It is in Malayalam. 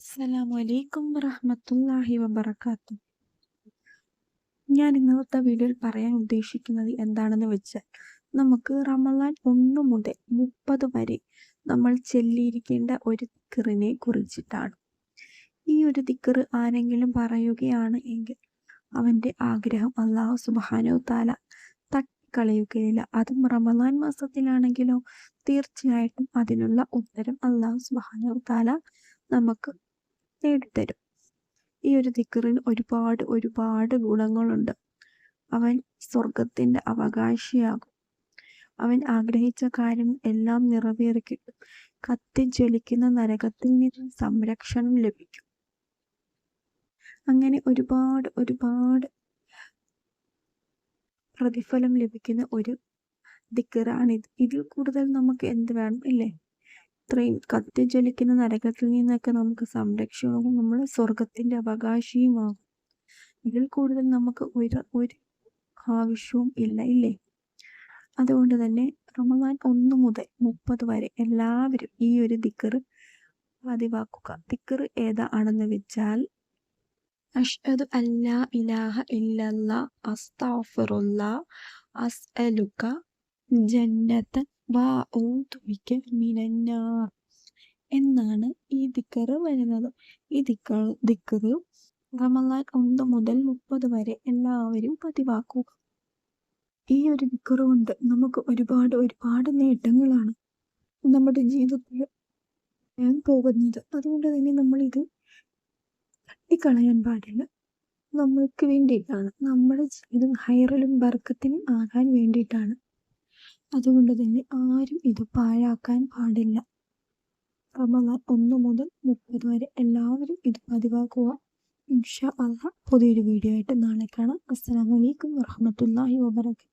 അസ്സലാമലൈക്കും വറഹ്മത്തുള്ളാഹി വബറകാതുഹു. ഞാൻ ഇന്നത്തെ വീഡിയോയിൽ പറയാൻ ഉദ്ദേശിക്കുന്നത് എന്താണെന്ന് വെച്ചാൽ, നമുക്ക് റമളാൻ 1 മുതൽ 30 വരെ നമ്മൾ ചൊല്ലിയിരിക്കേണ്ട ഒരു ദിക്റിനെ കുറിച്ചിട്ടാണ്. ഈ ഒരു ദിക്ർ ആരെങ്കിലും പറയുകയാണ് എങ്കിൽ അവൻ്റെ ആഗ്രഹം അല്ലാഹു സുബ്ഹാനഹു തആല തട്ടിക്കളയുകയില്ല. അതും റമളാൻ മാസത്തിലാണെങ്കിലോ തീർച്ചയായിട്ടും അതിനുള്ള ഉത്തരം അല്ലാഹു സുബ്ഹാനഹു തആല നമുക്ക് നേടിത്തരും. ഈ ഒരു ദിക്റിന് ഒരുപാട് ഗുണങ്ങളുണ്ട്. അവൻ സ്വർഗത്തിൻ്റെ അവകാശിയാകും. അവൻ ആഗ്രഹിച്ച കാര്യം എല്ലാം നിറവേറിക്കിട്ടും. കത്തിജ്വലിക്കുന്ന നരകത്തിൽ നിന്ന് സംരക്ഷണം ലഭിക്കും. അങ്ങനെ ഒരുപാട് പ്രതിഫലം ലഭിക്കുന്ന ഒരു ദിക്റാണിത്. ഇതിൽ കൂടുതൽ നമുക്ക് എന്ത് വേണം ഇല്ലേ? ഇത്രയും കത്തിജ്വലിക്കുന്ന നരകത്തിൽ നിന്നൊക്കെ നമുക്ക് സംരക്ഷണവും നമ്മൾ സ്വർഗത്തിൻ്റെ അവകാശിയുമാകും. ഇതിൽ കൂടുതൽ നമുക്ക് ഒരു ആവശ്യവും ഇല്ലേ? അതുകൊണ്ട് തന്നെ റമളാൻ 1 മുതൽ 30 വരെ എല്ലാവരും ഈ ഒരു ദിക്ർ പതിവാക്കുക. ദിക്ർ ഏതാണെന്ന് വെച്ചാൽ, അഷ്ഹദു അല്ലാ ഇലാഹ ഇല്ലല്ലാഹ് അസ്തഗ്ഫിറുല്ലാഹ് അസ്അലുക ജന്നതൻ വഅഊദു ബിക മിനന്നാർ എന്നാണ് ഈ ദിക്ർ വരുന്നത്. ഈ ദിക്ർ റമളാൻ 1 മുതൽ 30 വരെ എല്ലാവരും പതിവാക്കുക. ഈ ഒരു ദിക്ർ കൊണ്ട് നമുക്ക് ഒരുപാട് നേട്ടങ്ങളാണ് നമ്മുടെ ജീവിതത്തിൽ വരാൻ പോകുന്നത്. അതുകൊണ്ട് തന്നെ നമ്മൾ ഇത് തട്ടിക്കളയാൻ പാടില്ല. നമ്മൾക്ക് വേണ്ടിയിട്ടാണ്, നമ്മുടെ ജീവിതം ഹൈറിലും ബർക്കത്തിനും ആകാൻ വേണ്ടിയിട്ടാണ്. അതുകൊണ്ട് തന്നെ ആരും ഇത് പാഴാക്കാൻ പാടില്ല. റമളാൻ 1 മുതൽ 30 വരെ എല്ലാവരും ഇത് പതിവാക്കുക. ഇൻഷാ അല്ലാഹ് പുതിയൊരു വീഡിയോ ആയിട്ട് നാളെ കാണാം. അസ്സലാമു അലൈക്കും വറഹ്മത്തുള്ളാഹി വബറകാതുഹു.